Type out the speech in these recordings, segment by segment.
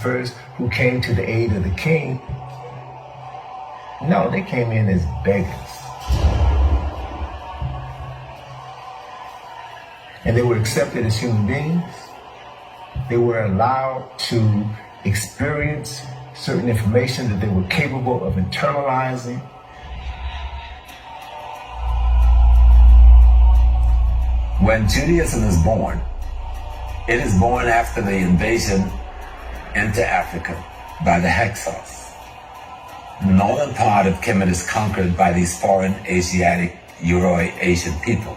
First, who came to the aid of the king. No, they came in as beggars. And they were accepted as human beings. They were allowed to experience certain information that they were capable of internalizing. When Judaism is born, it is born after the invasion into Africa by the Hyksos. The northern part of Kemet is conquered by these foreign Asiatic, Euro-Asian people.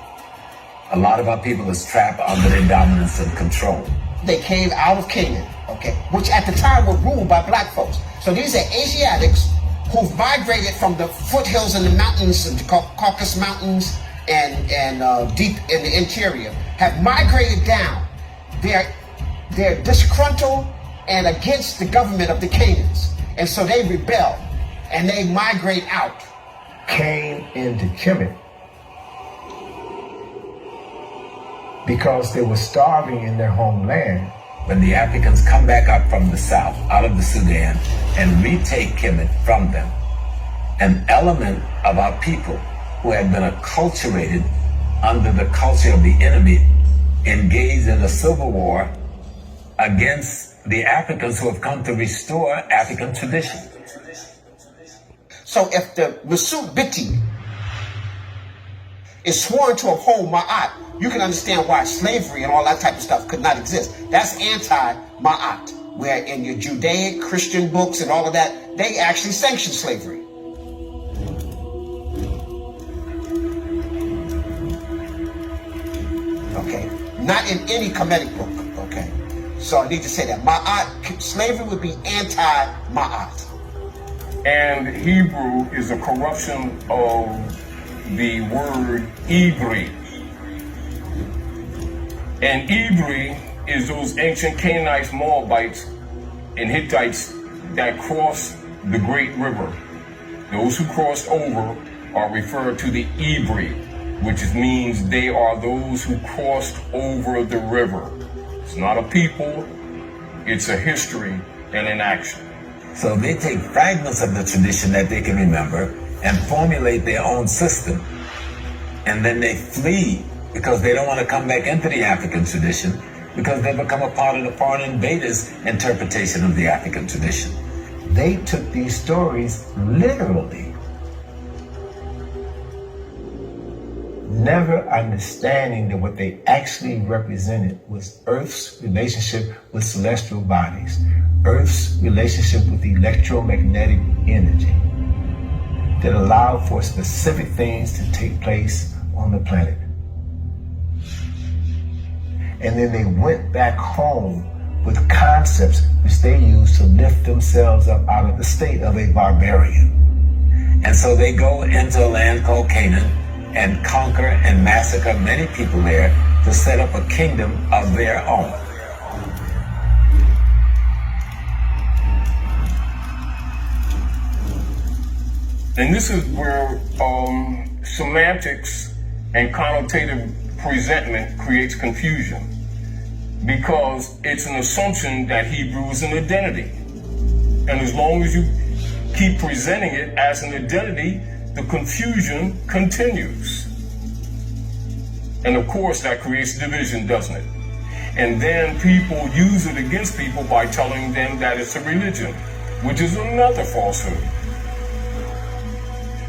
A lot of our people is trapped under their dominance and control. They came out of Canaan, okay, which at the time were ruled by black folks. So these are Asiatics who've migrated from the foothills and the mountains, the Caucasus Mountains, and deep in the interior, have migrated down. They're disgruntled and against the government of the Canaanites. And so they rebel and they migrate out. Came into Kemet because they were starving in their homeland. When the Africans come back up from the south, out of the Sudan, and retake Kemet from them, an element of our people who had been acculturated under the culture of the enemy engaged in a civil war against the Africans who have come to restore African tradition. So if the Masud Biti is sworn to uphold Ma'at, you can understand why slavery and all that type of stuff could not exist. That's anti-Ma'at, where in your Judaic Christian books and all of that, they actually sanction slavery. Okay, not in any Kemetic book, okay? So I need to say that Ma'at, slavery would be anti-Ma'at. And Hebrew is a corruption of the word Ivri. And Ivri is those ancient Canaanites, Moabites, and Hittites that crossed the great river. Those who crossed over are referred to the Ivri, which means they are those who crossed over the river. It's not a people, it's a history and an action. So they take fragments of the tradition that they can remember and formulate their own system. And then they flee because they don't want to come back into the African tradition because they become a part of the foreign invaders' interpretation of the African tradition. They took these stories literally, never understanding that what they actually represented was Earth's relationship with celestial bodies, Earth's relationship with electromagnetic energy that allowed for specific things to take place on the planet. And then they went back home with concepts which they used to lift themselves up out of the state of a barbarian. And so they go into a land called Canaan and conquer and massacre many people there to set up a kingdom of their own. And this is where semantics and connotative presentment creates confusion, because it's an assumption that Hebrew is an identity. And as long as you keep presenting it as an identity, the confusion continues. And of course that creates division, doesn't it? And then people use it against people by telling them that it's a religion, which is another falsehood.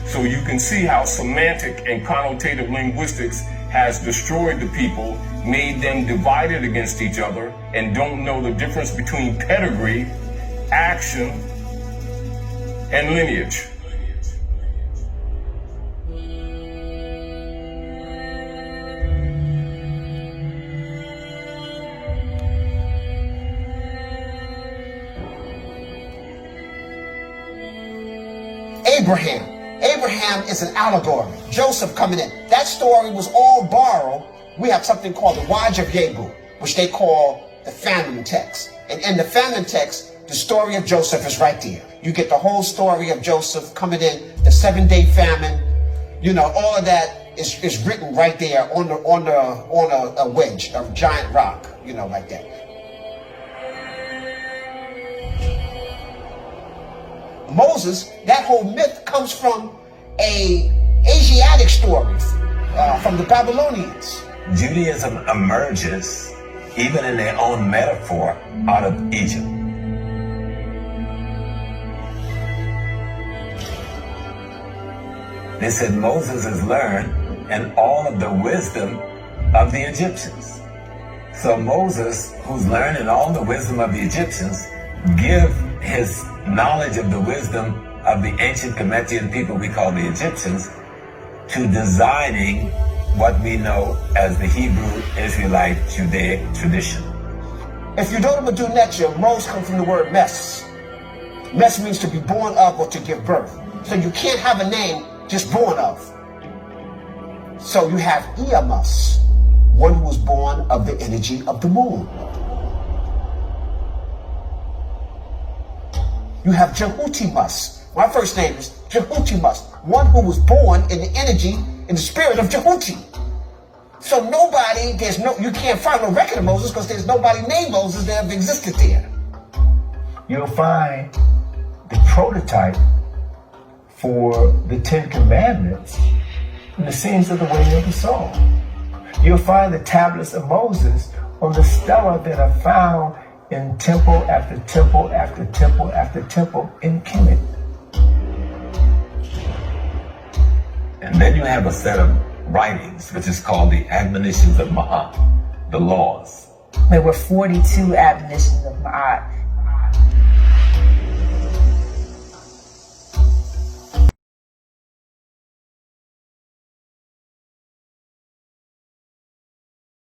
So you can see how semantic and connotative linguistics has destroyed the people, made them divided against each other, and don't know the difference between pedigree, action, and lineage. Abraham is an allegory. Joseph coming in. That story was all borrowed. We have something called the Waj of Yebu, which they call the famine text. And in the famine text, the story of Joseph is right there. You get the whole story of Joseph coming in, the 7-day famine. You know, all of that is written right there on a wedge, a giant rock, you know, like that. Moses, that whole myth comes from a Asiatic story from the Babylonians. Judaism emerges, even in their own metaphor, out of Egypt. They said Moses has learned and all of the wisdom of the Egyptians. So Moses, who's learned in all the wisdom of the Egyptians, give his knowledge of the wisdom of the ancient Kemetic people we call the Egyptians to designing what we know as the Hebrew Israelite Judaic tradition. If you don't do netzia, Mos comes from the word mes. Mes means to be born of or to give birth. So you can't have a name just born of. So you have Iamas, one who was born of the energy of the moon. You have Jehutimus. My first name is Jehutimus, one who was born in the energy, in the spirit of Jehuti. So nobody, you can't find no record of Moses because there's nobody named Moses that ever existed there. You'll find the prototype for the 10 Commandments in the scenes of the Wedding of the Soul. You'll find the tablets of Moses on the stela that are found in temple after temple after temple after temple in Kemet. And then you have a set of writings, which is called the Admonitions of Ma'at, the laws. There were 42 admonitions of Ma'at.